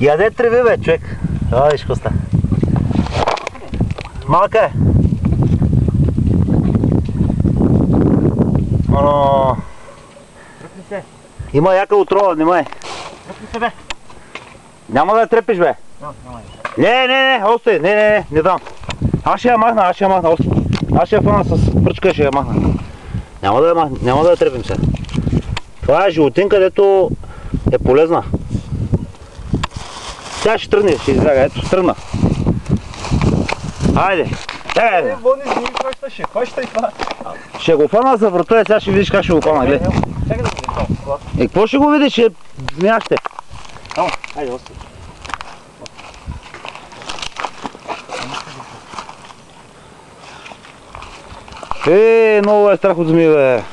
Яде треви, бе, човек. А, виж какво става. Малка е. Тръпни се. Има яка отрова, внимай. Тръпни се, бе. Няма да я трепиш, бе. Не, остай, не дам. Аз ще я махна, остай. Аз ще я фана с пръчка и ще я махна. Няма да я трепим сега. Това е животинка, дето е полезна. Тя ще тръгне, ще избяга. Ето, тръгна. Хайде. Водни змии хваща и това. Ще го фана за врата, сега ще видиш как ще го фана, гледай. Чакай да го видиш това. Какво ще го видиш, ще змияще? Хайде, остай. Много е страх от змии, бе.